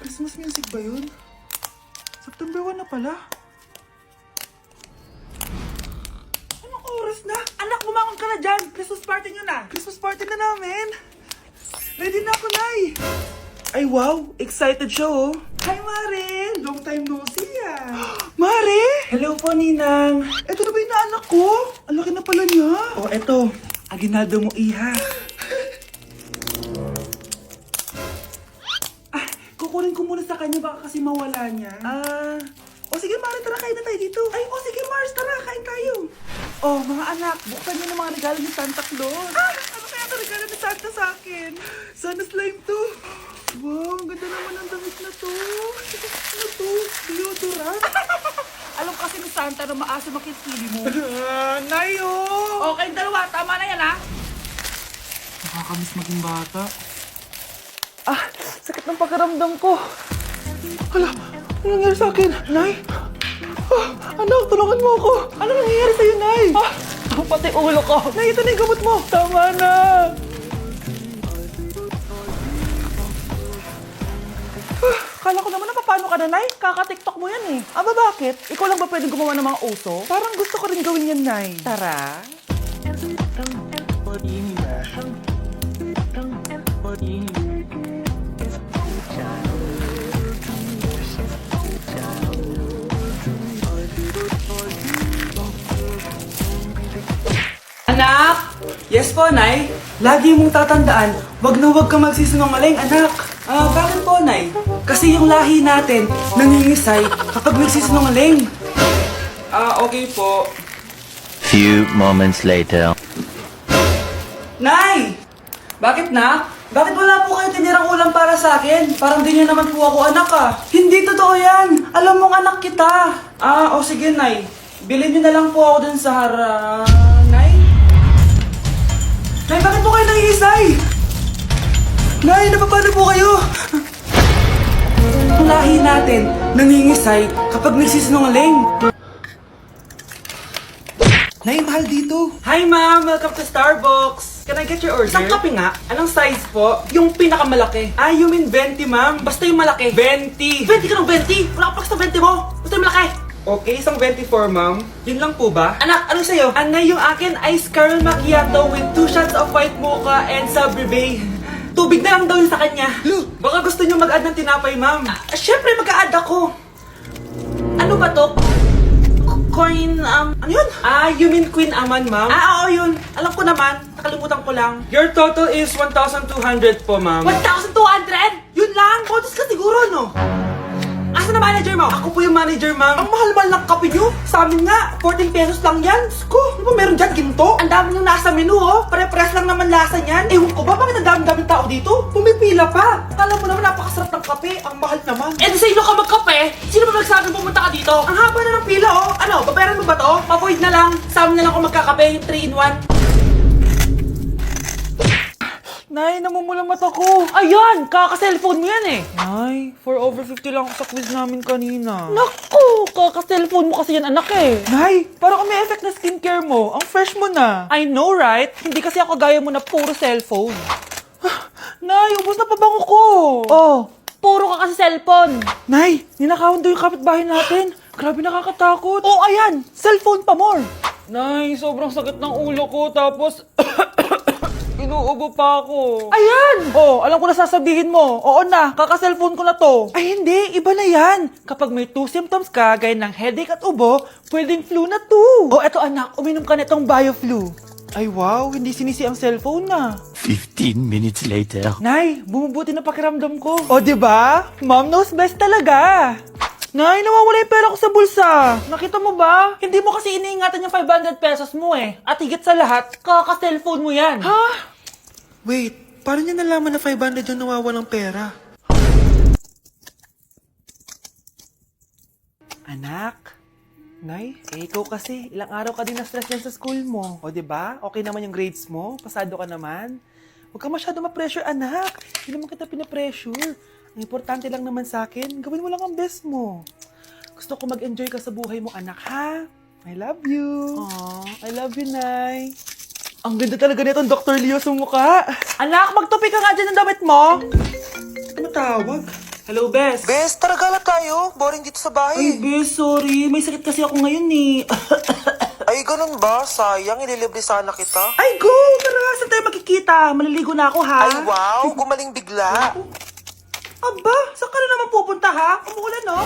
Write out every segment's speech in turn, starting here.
Christmas music ba yun? September 1 na pala. Anong oras na? Anak, bumangon ka na dyan! Christmas party nyo na! Christmas party na namin! Ready na ako, Nay! Ay, wow! Excited siya, oh! Hi, Mare! Long time no see, ah! Mare! Hello po, Ninang! Eto na ba yung naanak ko? Ang laki na pala niya! Oh, eto. Aginaldo mo, iha. Kukunin ko muna sa kanya, baka kasi mawala niya. O sige, Mare, tara, kain na tayo dito. Ay, o sige, Mars, tara, kain tayo. Oh, mga anak, buksan niyo ng mga regalo ni Santa Claus. Ano kaya ito regalo ni Santa sa akin? Sana slime to. Wow, ang ganda naman ang damit na to. Ano to? Deodorant? Alam kasi ni Santa na maasa makikili mo. Nayo! Okay, dalawa, tama na yan, ha? Nakakamiss maging bata. Sakit ng pakiramdam ko. Hala, ano nangyari sa akin? Nay? Anak, tulungan mo ako. Ano nangyayari sa'yo, Nay? Pati ulo ko. Nay, ito na yung gamot mo. Tama na. Kala ko naman na paano ka na, Nay? Kaka-tiktok mo yan eh. Bakit? Ikaw lang ba pwedeng gumawa ng mga uso? Parang gusto ko rin gawin yan, Nay. Tara. Anak! Yes po, Nay. Lagi mong tatandaan, wag na wag kang magsisinungaling, anak. Bakit po, Nay? Kasi yung lahi natin nangingisay kapag nagsisinungaling. Okay po. Few moments later. Nay! Bakit, na? Bakit wala po kayo tinirang ulam para sa akin? Parang di niyo naman po ako anak, Hindi totoo yan! Alam mong anak kita! O sige, Nay. Bilhin niyo na lang po ako dun sa Nay? Nay, bakit po kayo nangihisay? Nay, napapano po kayo? Ang lahi natin nangingisay kapag nagsisinungaling. Nay, mahal dito. Hi, ma'am. Welcome to Starbucks. Can I get your order? Isang kape nga. Anong size po? Yung pinakamalaki. You mean 20, ma'am? Basta yung malaki. 20. 20 ka ng 20? Wala ka pa sa 20 mo. Basta yung malaki. Okay, isang 24, ma'am. Yun lang po ba? Anak, ano sa'yo? Anay, yung akin, ice caramel macchiato with 2 shots of white mocha and Sable Bay. Tubig na lang daw yun sa kanya. Baka gusto nyo mag-add ng tinapay, ma'am. Siyempre, mag-a-add ako. Ano ba to? Coin, ano yun? You mean Queen Aman, ma'am? Oo, yun. Alam ko naman. Nakalimutan ko lang. Your total is 1,200 po, ma'am. 1,200? Yun lang? Bonus ka siguro, no? Asa na manager mo? Ako po yung manager, ma'am. Ang mahal-mahal ng kape nyo. Sa amin nga, 14 pesos lang yan. Sko, ano ba meron dyan? Ginto? Ang dami nyung nasa menu, oh. Pare-press lang naman lasa niyan. Ewan ko ba, bakit ang dami-daming tao dito? Pumipila pa. Kala mo naman napakasarap ng kape. Ang mahal naman. Di sa ilo ka magkape? Sino ba nagsabing pumunta ka dito? Ang haba na ng pila, oh. Ano, babayaran mo ba to? Pa-void na lang. Sa amin na lang ako magkakape, yung 3-in-1. Nay, namumulang mata ko. Ayan, kaka-cellphone mo yan eh. Nay, 4 over 50 lang ako sa quiz namin kanina. Naku, kaka-cellphone mo kasi yan anak eh. Nay, parang may effect na skincare mo. Ang fresh mo na. I know, right? Hindi kasi ako gaya mo na puro cellphone. Nay, ubos na pabango ko. Oh, puro ka kasi cellphone. Nay, ninakawan daw yung kapitbahay natin. Grabe nakakatakot. Oh, ayan, cellphone pa more. Nay, sobrang sakit ng ulo ko tapos... Inuubo pa ako. Ayan! Oh, alam ko na sasabihin mo. Oo na, kaka-cellphone ko na to. Ay hindi, iba na yan. Kapag may 2 symptoms ka, gaya ng headache at ubo, pwedeng flu na to. Oh, eto anak, uminom ka nitong BioFlu. Ay wow, hindi sinisi ang cellphone na. 15 minutes later. Nay, bumubuti na pakiramdam ko. O, diba? Mom knows best talaga. Nay, nawawala yung pera ko sa bulsa. Nakita mo ba? Hindi mo kasi iniingatan yung 500 pesos mo eh. At higit sa lahat, kaka-cellphone mo yan. Ha? Wait, paano niya nalaman na 500 yung nawawalang pera? Anak, Nay, ikaw kasi, ilang araw ka din na-stress yan sa school mo. O, diba? Okay naman yung grades mo? Pasado ka naman? Huwag ka masyado ma-pressure, anak. Hindi naman kita pina-pressure. Ang importante lang naman sa akin, gawin mo lang ang best mo. Gusto ko mag-enjoy ka sa buhay mo, anak, ha? I love you. Aww, I love you, Nay. Ang ganda talaga nitong Dr. Leo sa mukha. Anak, magtupi ka nga dyan ng damit mo. Ano tawag? Hello, Bes. Bes, tara gala tayo. Boring dito sa Ay, bahay. Bes, sorry. May sakit kasi ako ngayon eh. Ay, ganun ba? Sayang, ililibre sana kita. Ay, go! Tara, saan tayo magkikita? Maliligo na ako, ha? Ay, wow, gumaling bigla. Aba, saan ka na naman pupunta, ha? Umuulan, no?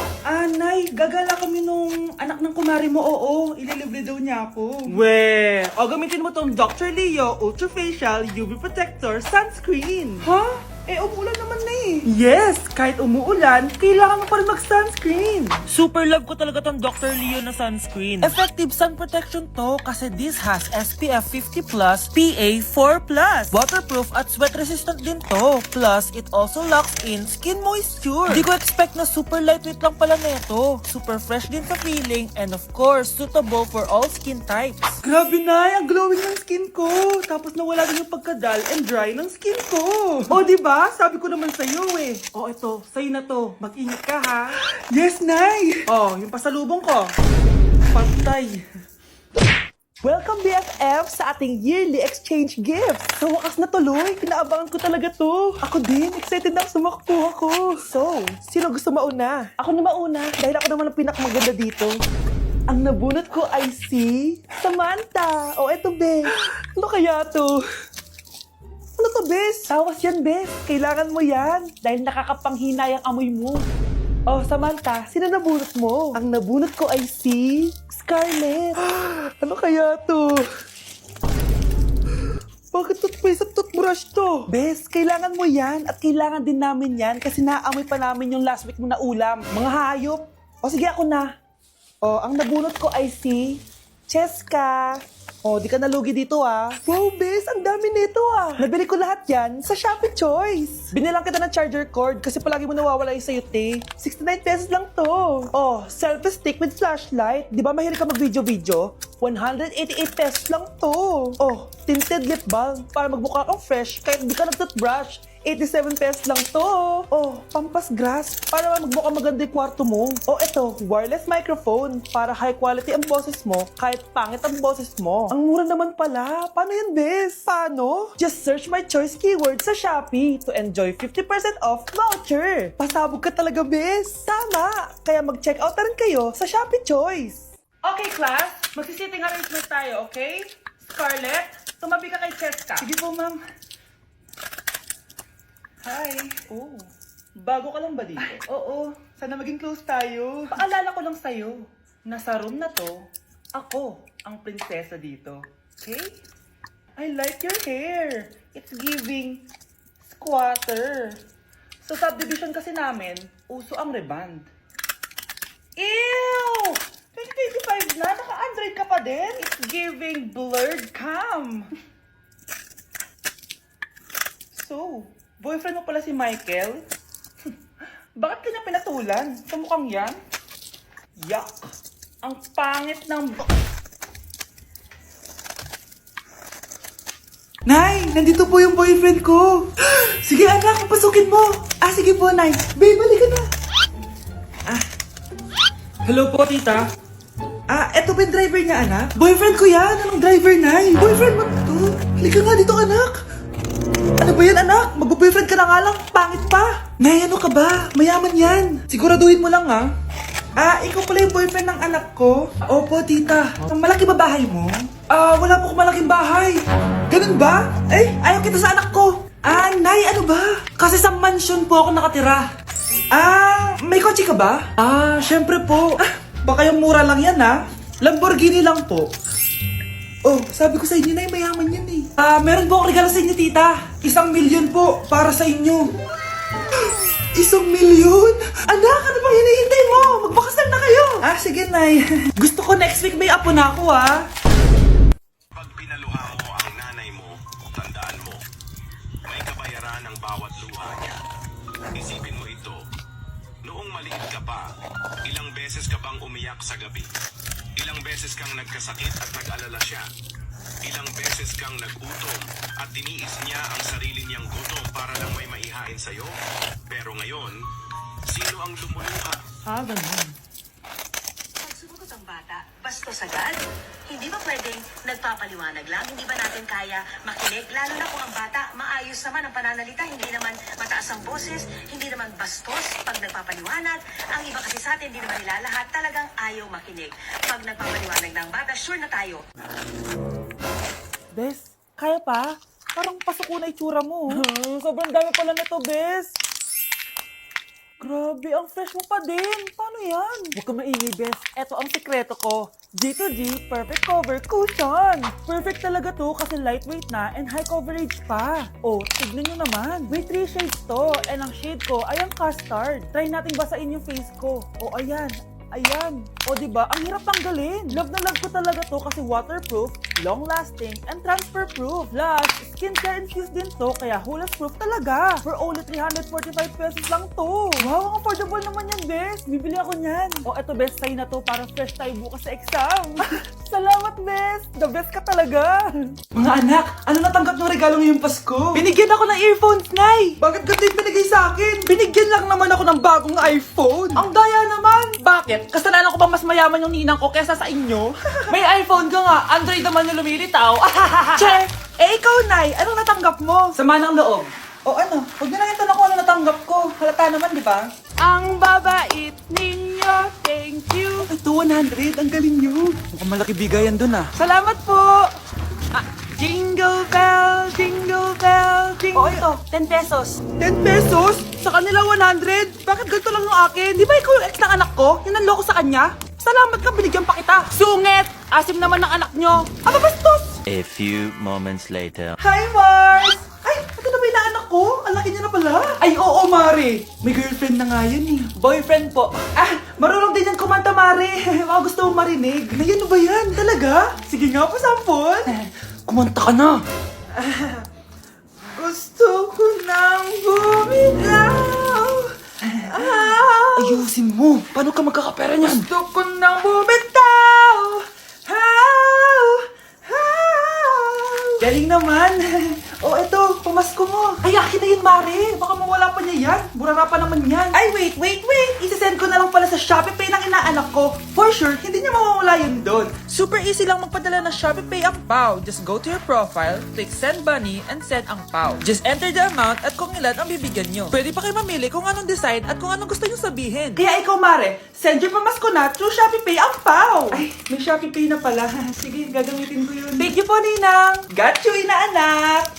Nay, gagala kami nung anak ng kumari mo, oo. Ililibre daw niya ako. We, o gamitin mo tong Dr. Leo Ultra Facial UV Protector Sunscreen. Ha? Eh, umuulan naman na eh. Yes, kahit umuulan, kailangan mo pa rin mag-sunscreen. Super love ko talaga tong Dr. Leo na sunscreen. Effective sun protection to kasi this has SPF 50+, PA 4+. Waterproof at sweat resistant din to. Plus, it also locks in skin moisture. Di ko expect na super lightweight lang pala nito. Super fresh din sa feeling and of course, suitable for all skin types. Grabe na, ang glowing ng skin ko. Tapos nawala din yung pagkadal and dry ng skin ko. O, diba? Sabi ko naman sa'yo eh. O, ito, sa'yo na to. Mag-ingat ka, ha? Yes, Nay! O, yung pasalubong ko. Pantay. Welcome, BFF, sa ating yearly exchange gift. Sa wakas na tuloy, kinaabangan ko talaga to. Ako din, excited na ako sa makukuha ko. So, sino gusto mauna? Ako na mauna, dahil ako naman ang pinakamaganda dito. Ang nabunot ko ay si Samantha. O, eto, be. Ano kaya to? Ano to, Bes? Tawas yan, Bes. Kailangan mo yan. Dahil nakakapanghinay ang amoy mo. Oh, Samantha, sino nabunot mo? Ang nabunot ko ay si Scarlett. Ano kaya to? Bakit toothpaste at toothbrush to? Bes, kailangan mo yan at kailangan din namin yan kasi naamoy pa namin yung last week mo na ulam. Mga hayop. O sige, ako na. O, ang nabunot ko ay si Cheska. Oh, di ka nalugi dito ah. Wow, Bes, ang dami nito ah. Nabili ko lahat yan sa Shopee Choice. Binilang kita ng charger cord kasi palagi mo nawawala yung sayo, te. 69 pesos lang to. Oh, selfie stick with flashlight. Di ba mahilig ka mag-video-video? 188 pesos lang to. Oh, tinted lip balm para magmukha kang fresh kahit di ka nag-toothbrush. 87 pesos lang to. Oh, pampas grass para magmukha maganda yung kwarto mo. Oh, eto, wireless microphone para high quality ang boses mo kahit pangit ang boses mo. Ang mura naman pala. Paano yan, Bes? Paano? Just search my choice keyword sa Shopee to enjoy 50% off voucher. Pasabog ka talaga, Bes. Tama. Kaya mag-check out na rin kayo sa Shopee Choice. Okay, class. Magsisitting arrangement tayo, okay? Scarlett, tumabi ka kay Cheska. Sige po, ma'am. Hi. Oh, bago ka lang ba dito? Oo, sana maging close tayo. Paalala ko lang sa'yo, nasa room na to, ako ang prinsesa dito. Okay? I like your hair. It's giving squatter. Sa subdivision kasi namin, uso ang reband. Ew! 2025 na, naka-Android ka pa din? It's giving blurred cam. So, boyfriend mo pala si Michael? Bakit kanya pinatulan? Sa mukhang yan? Yuck! Ang pangit ng... Nay! Nandito po yung boyfriend ko! Sige anak, pasukin mo! Sige po, Nay! Babe, balik ka na! Hello po, tita. Eto ba yung driver niya, anak? Boyfriend ko yan! Anong driver, Nay? Boyfriend mo to? Halika nga dito, anak! Ano ba yan, anak? Mag-boyfriend ka na nga lang. Pangit pa. Nay, ano ka ba? Mayaman yan. Siguraduhin mo lang, ha? Ikaw pala yung boyfriend ng anak ko? Opo, tita. Malaki ba bahay mo? Wala po akong malaking bahay. Ganun ba? Ayaw kita sa anak ko. Nay, ano ba? Kasi sa mansion po ako nakatira. May kotse ka ba? Syempre po. Baka yung mura lang yan, ha? Lamborghini lang po. Oh, sabi ko sa inyo na mayaman yan eh. Meron po akong regalo sa inyo, tita. 1 milyon po para sa inyo. 1 milyon? Anak, ano bang hinihintay mo? Magpakasal na kayo. Sige, Nay. Gusto ko next week may apo na ako, Pag pinaluha mo ang nanay mo, tandaan mo, may kabayaran ang bawat luha niya. Isipin mo ito, noong maliit ka pa, ilang beses ka bang umiyak sa gabi? Ilang beses kang nagkasakit at nag-alala siya? Ilang beses kang nagutom at tiniis niya ang sarili niyang gutom para lang may maihain sa'yo? Pero ngayon, sino ang lumuluha? Ganun. Pag sumagot ang bata, bastos agad. Hindi ba pwedeng nagpapaliwanag lang? Hindi ba natin kaya makinig? Lalo na kung ang bata, maayos naman ang pananalita, hindi naman mataas malakas ang boses, hindi naman bastos pag nagpapaliwanag. Ang iba kasi sa atin, hindi naman nila lahat talagang ayaw makinig. Pag nagpapaliwanag ng bata, sure na tayo. Bes, kaya pa? Parang pasuko na itsura mo. Sobrang dami pala nito, Bes. Grabe, ang fresh mo pa din. Paano yan? Huwag ka maingay, Bes. Eto ang sikreto ko. G2G Perfect Cover Cushion. Perfect talaga to kasi lightweight na and high coverage pa. Oh, tignan nyo naman. May 3 shades to and ang shade ko ay ang custard. Try natin basain yung face ko. Oh, ayan. Ayan. O, diba? Ang hirap tanggalin. Love na love ko talaga to kasi waterproof, long-lasting, and transfer-proof. Plus, skincare infused din to kaya hulas-proof talaga. For only 345 pesos lang to. Wow, ang affordable naman yan, Bes. Bibili ako niyan. O, eto, Bes, sa'yo na to para fresh tayo bukas sa exam. Salamat, Bes. The best ka talaga. Mga anak, ano natanggap ng regalo ngayong Pasko? Binigyan ako ng earphones, Nay. Bakit ganito yung binigay sa akin? Binigyan lang naman ako ng bagong iPhone. Ang daya naman. Bakit? Kasalanan ko ba mas mayaman yung ninang ko kesa sa inyo? May iPhone ka nga. Android naman yung lumilitaw. Che! Eh, ikaw, Nay. Anong natanggap mo? Sama ng loob. O ano? Huwag na lang yung tanong ko ano natanggap ko. Halata naman, di ba? Ang babait ninyo. Thank you. Ito, 100. Ang galing nyo. Mukhang malaki bigayan dun ah. Salamat po. Jingle bell, jingle bell, jingle... Oh, ito, 10 pesos. 10 pesos? Sa kanila 100? Bakit ganito lang yung akin? Di ba ikaw yung ex ng anak ko? Yung nanloko sa kanya? Salamat ka, binigyan pa kita. Sungit! Asim naman ng anak nyo. Aba, bastos! A few moments later. Hi, Mars! Ay, ito na ba yung anak ko? Ang laki niya na pala. Ay, oo, Mari. May girlfriend na nga yan eh. Boyfriend po. Marunong din yan kumanta, Mari. Baka gusto mong marinig. Nay, ano ba yan? Talaga? Sige nga po, sampol. Kumanta ka na. Gusto ko nang bumitaw. Ayusin mo. Paano ka magkakapera niyan? Gusto ko nang bumitaw. Galing naman. Oh, eto, pamasko mo. Ay, akin na yun, Mare. Baka mawala pa niya yan. Burara pa naman yan. Ay, wait. Isasend ko na lang pala sa ShopeePay ng inaanak ko. For sure, hindi niya mawawala yun doon. Super easy lang magpadala ng ShopeePay ang PAW. Just go to your profile, click send money, and send ang PAW. Just enter the amount at kung ilan ang bibigyan nyo. Pwede pa kayo mamili kung anong design at kung anong gusto nyo sabihin. Kaya ikaw, Mare, send your pamasko na through ShopeePay ang PAW. Ay, may ShopeePay na pala. Sige, gagamitin ko yun. Thank you po, Ninang. Got you, inaanak.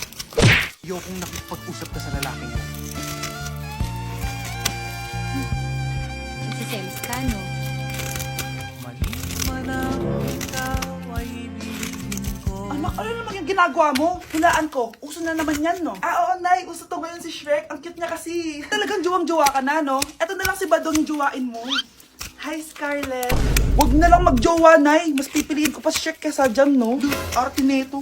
Ayokong nakipag-usap ka sa lalaki mo. Nagsiselos ka, no? Anak, ano naman yung ginagawa mo? Hulaan ko. Uso na naman yan, no? Oo, Nay. Uso to ngayon si Shrek. Ang cute niya kasi. Talagang juwang-juwa ka na, no? Eto na lang si Badong yung juwain mo. Hi, Scarlett. Huwag na lang mag-jowa, Nay. Mas pipiliin ko pa si Shrek kesa dyan, no? Arte neto.